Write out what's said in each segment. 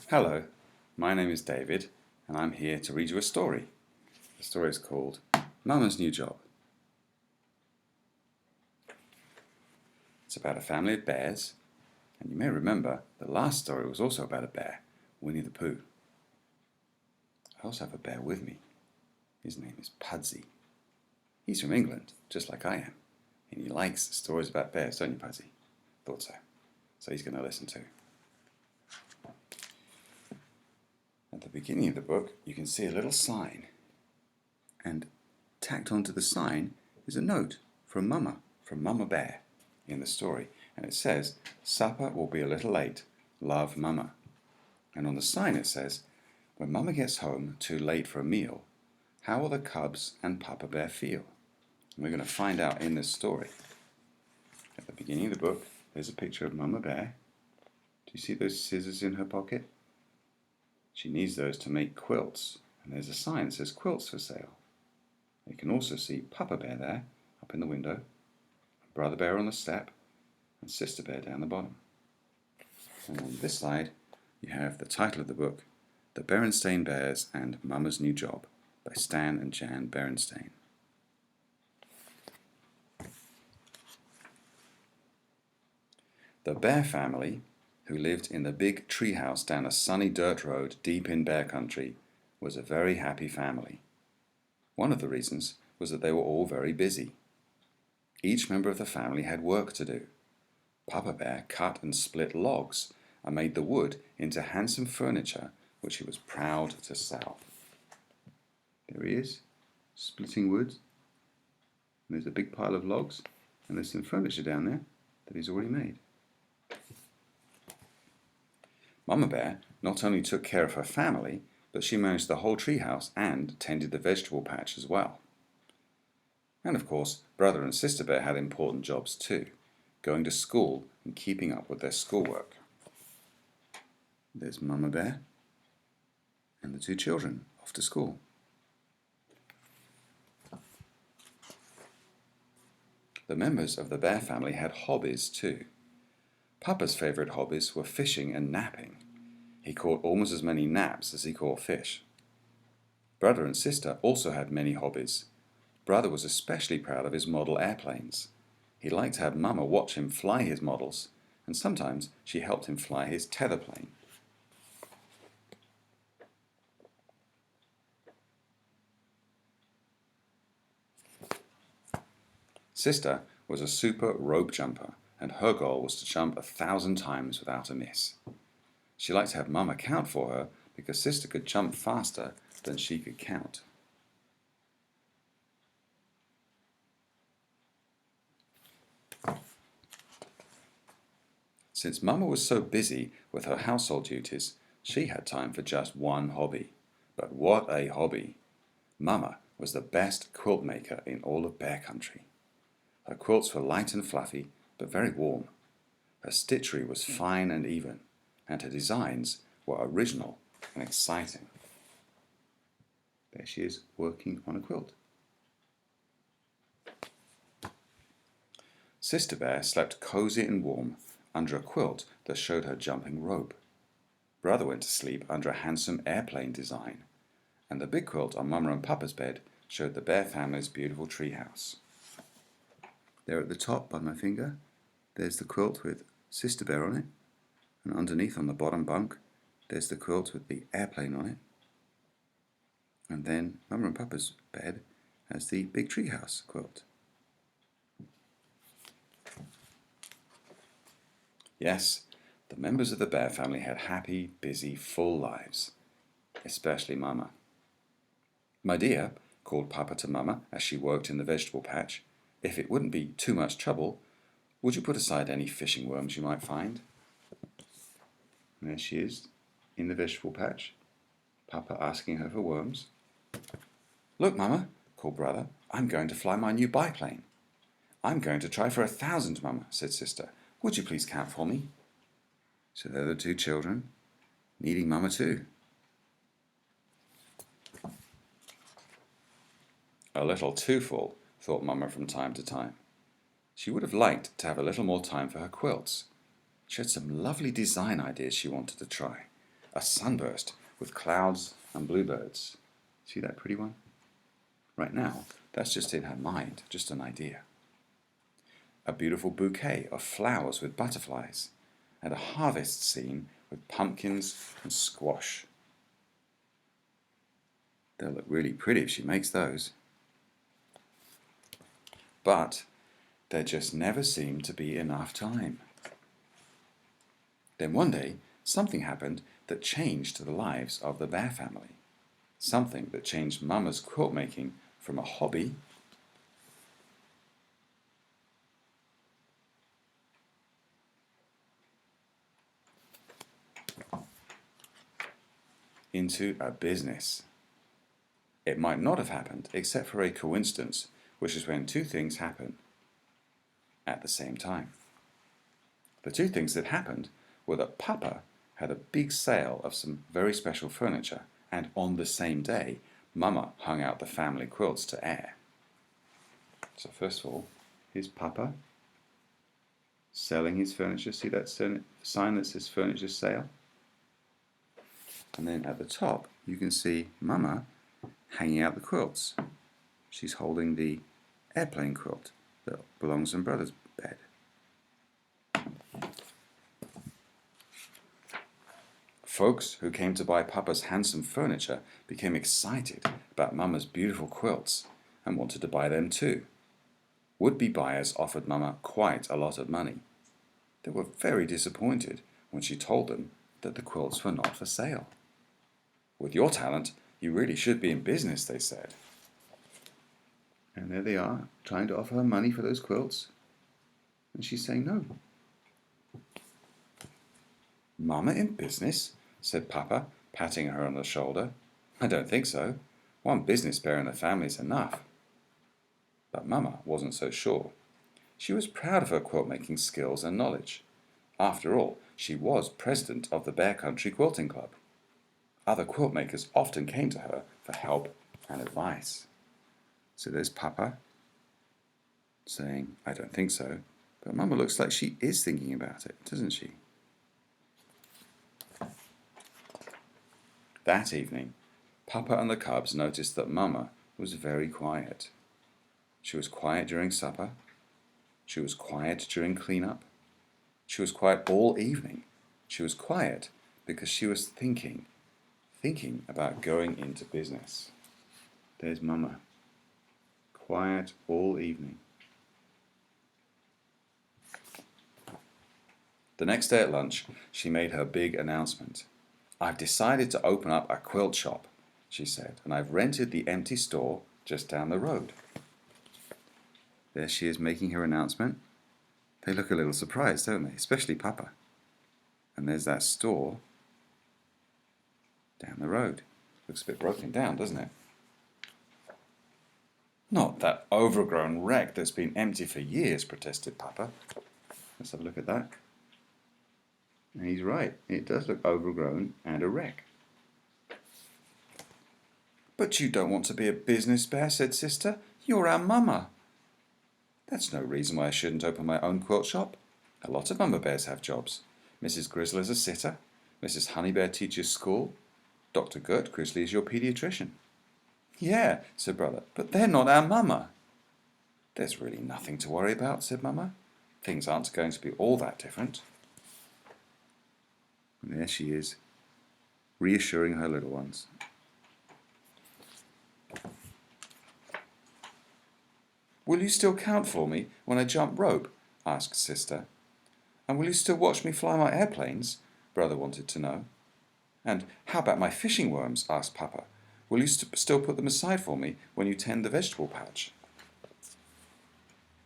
Hello, my name is David and I'm here to read you a story. The story is called Mama's New Job. It's about a family of bears, and you may remember the last story was also about a bear, Winnie the Pooh. I also have a bear with me. His name is Pudsey. He's from England, just like I am, and he likes stories about bears, don't you, Pudsey? Thought so. So he's going to listen too. At the beginning of the book, you can see a little sign, and tacked onto the sign is a note from Mama Bear in the story, and it says, "Supper will be a little late. Love, Mama." And on the sign it says, "When Mama gets home too late for a meal, how will the cubs and Papa Bear feel?" And we're going to find out in this story. At the beginning of the book, there's a picture of Mama Bear. Do you see those scissors in her pocket? She needs those to make quilts, and there's a sign that says quilts for sale. You can also see Papa Bear there, up in the window, Brother Bear on the step, and Sister Bear down the bottom. And on this side, you have the title of the book, The Berenstain Bears and Mama's New Job, by Stan and Jan Berenstain. The Bear family, who lived in the big treehouse down a sunny dirt road deep in bear country, was a very happy family. One of the reasons was that they were all very busy. Each member of the family had work to do. Papa Bear cut and split logs and made the wood into handsome furniture which he was proud to sell. There he is, splitting wood. And there's a big pile of logs, and there's some furniture down there that he's already made. Mama Bear not only took care of her family, but she managed the whole treehouse and tended the vegetable patch as well. And of course, Brother and Sister Bear had important jobs too, going to school and keeping up with their schoolwork. There's Mama Bear and the two children off to school. The members of the bear family had hobbies too. Papa's favourite hobbies were fishing and napping. He caught almost as many naps as he caught fish. Brother and Sister also had many hobbies. Brother was especially proud of his model airplanes. He liked to have Mama watch him fly his models, and sometimes she helped him fly his tether plane. Sister was a super rope jumper, and her goal was to jump 1,000 times without a miss. She liked to have Mama count for her because Sister could jump faster than she could count. Since Mama was so busy with her household duties, she had time for just one hobby. But what a hobby! Mama was the best quilt maker in all of bear country. Her quilts were light and fluffy, but very warm. Her stitchery was fine and even, and her designs were original and exciting. There she is, working on a quilt. Sister Bear slept cozy and warm under a quilt that showed her jumping rope. Brother went to sleep under a handsome airplane design, and the big quilt on Mama and Papa's bed showed the bear family's beautiful treehouse. There at the top by my finger, there's the quilt with Sister Bear on it, and underneath on the bottom bunk, there's the quilt with the airplane on it. And then Mama and Papa's bed has the big treehouse quilt. Yes, the members of the bear family had happy, busy, full lives, especially Mama. "My dear," called Papa to Mama as she worked in the vegetable patch, "if it wouldn't be too much trouble, would you put aside any fishing worms you might find?" And there she is, in the vegetable patch, Papa asking her for worms. "Look, Mama," called Brother, "I'm going to fly my new biplane." "I'm going to try for 1,000, Mama," said Sister. "Would you please count for me?" So there are the two children, needing Mama too. A little too full, thought Mama from time to time. She would have liked to have a little more time for her quilts. She had some lovely design ideas she wanted to try, a sunburst with clouds and bluebirds. See that pretty one? Right now, that's just in her mind, just an idea. A beautiful bouquet of flowers with butterflies, and a harvest scene with pumpkins and squash. They'll look really pretty if she makes those. But there just never seemed to be enough time. Then one day, something happened that changed the lives of the bear family. Something that changed Mama's quilt making from a hobby into a business. It might not have happened except for a coincidence, which is when two things happen at the same time. The two things that happened were that Papa had a big sale of some very special furniture, and on the same day, Mama hung out the family quilts to air. So first of all, here's Papa selling his furniture. See that sign that says furniture sale? And then at the top, you can see Mama hanging out the quilts. She's holding the airplane quilt that belongs in Brother's bed. Folks who came to buy Papa's handsome furniture became excited about Mama's beautiful quilts and wanted to buy them too. Would-be buyers offered Mama quite a lot of money. They were very disappointed when she told them that the quilts were not for sale. With your talent, you really should be in business, they said. And there they are, trying to offer her money for those quilts. And she's saying no. Mama in business? Said Papa, patting her on the shoulder. I don't think so. One business bear in the family's enough. But Mama wasn't so sure. She was proud of her quilt-making skills and knowledge. After all, she was president of the Bear Country Quilting Club. Other quilt makers often came to her for help and advice. So there's Papa saying, I don't think so. But Mama looks like she is thinking about it, doesn't she? That evening, Papa and the cubs noticed that Mama was very quiet. She was quiet during supper. She was quiet during cleanup. She was quiet all evening. She was quiet because she was thinking about going into business. There's Mama, quiet all evening. The next day at lunch, she made her big announcement. I've decided to open up a quilt shop, she said, and I've rented the empty store just down the road. There she is making her announcement. They look a little surprised, don't they? Especially Papa. And there's that store down the road. Looks a bit broken down, doesn't it? Not that overgrown wreck that's been empty for years, protested Papa. Let's have a look at that. And he's right. It does look overgrown and a wreck. But you don't want to be a business bear, said Sister. You're our Mama. That's no reason why I shouldn't open my own quilt shop. A lot of Mama bears have jobs. Mrs. Grizzly's a sitter. Mrs. Honeybear teaches school. Dr. Gert Grizzly is your pediatrician. Yeah, said Brother, but they're not our Mama. There's really nothing to worry about, said Mama. Things aren't going to be all that different. And there she is, reassuring her little ones. Will you still count for me when I jump rope? Asked Sister. And will you still watch me fly my airplanes? Brother wanted to know. And how about my fishing worms? Asked Papa. Will you still put them aside for me when you tend the vegetable patch?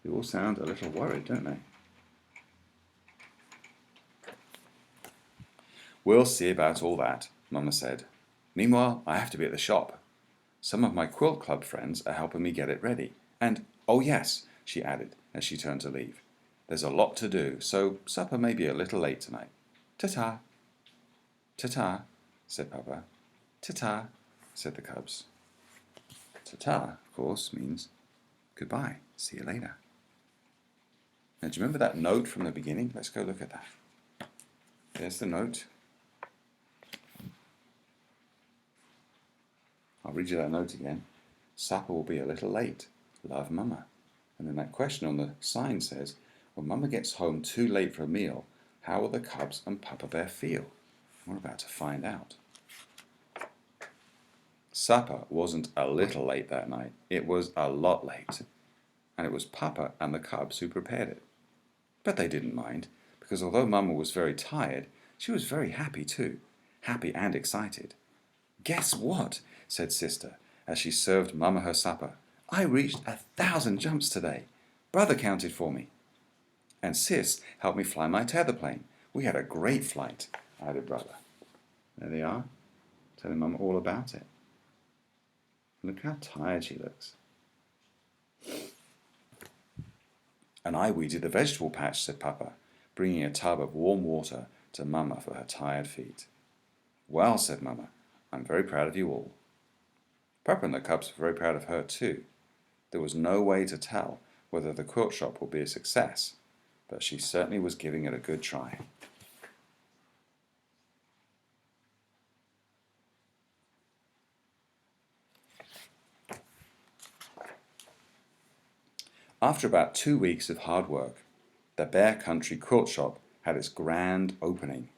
They all sound a little worried, don't they? We'll see about all that, Mama said. Meanwhile, I have to be at the shop. Some of my quilt club friends are helping me get it ready. And, oh yes, she added as she turned to leave, there's a lot to do, so supper may be a little late tonight. Ta-ta. Ta-ta, said Papa. Ta-ta, said the cubs. Ta-ta, of course, means goodbye, see you later. Now, do you remember that note from the beginning? Let's go look at that. There's the note. I'll read you that note again. Supper will be a little late. Love, Mama. And then that question on the sign says, when Mama gets home too late for a meal, how will the cubs and Papa Bear feel? We're about to find out. Supper wasn't a little late that night. It was a lot late. And it was Papa and the cubs who prepared it. But they didn't mind, because although Mama was very tired, she was very happy too. Happy and excited. Guess what? Said Sister, as she served Mama her supper. I reached 1,000 jumps today. Brother counted for me. And Sis helped me fly my tether plane. We had a great flight, added Brother. There they are, telling Mama all about it. Look how tired she looks. And I weeded the vegetable patch, said Papa, bringing a tub of warm water to Mama for her tired feet. Well, said Mama, I'm very proud of you all. Papa and the cubs were very proud of her too. There was no way to tell whether the quilt shop would be a success, but she certainly was giving it a good try. After about 2 weeks of hard work, the Bear Country Quilt Shop had its grand opening.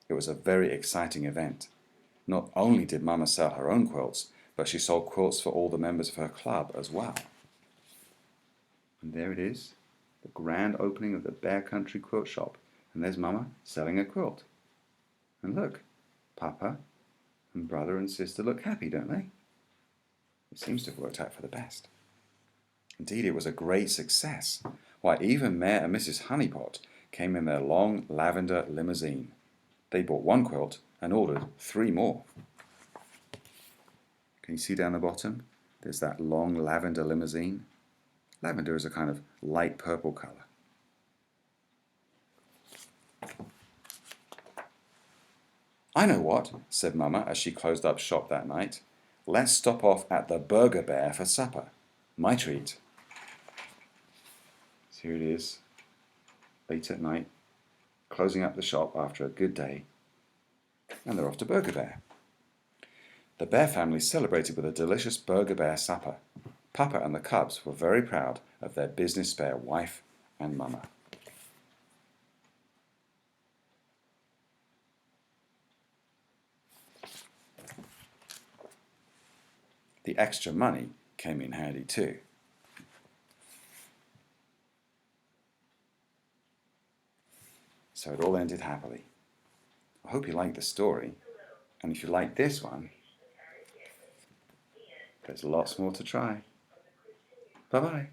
It was a very exciting event. Not only did Mama sell her own quilts, but she sold quilts for all the members of her club as well. And there it is, the grand opening of the Bear Country Quilt Shop. And there's Mama selling a quilt. And look, Papa and Brother and Sister look happy, don't they? It seems to have worked out for the best. Indeed, it was a great success. Why, even Mayor and Mrs. Honeypot came in their long lavender limousine. They bought one quilt and ordered 3 more. Can you see down the bottom? There's that long lavender limousine. Lavender is a kind of light purple color. I know what, said Mama as she closed up shop that night. Let's stop off at the Burger Bear for supper. My treat. So here it is, late at night, closing up the shop after a good day, and they're off to Burger Bear. The Bear family celebrated with a delicious Burger Bear supper. Papa and the cubs were very proud of their business bear wife and Mama. The extra money came in handy too. So it all ended happily. I hope you liked the story, and if you like this one, there's lots more to try. Bye-bye.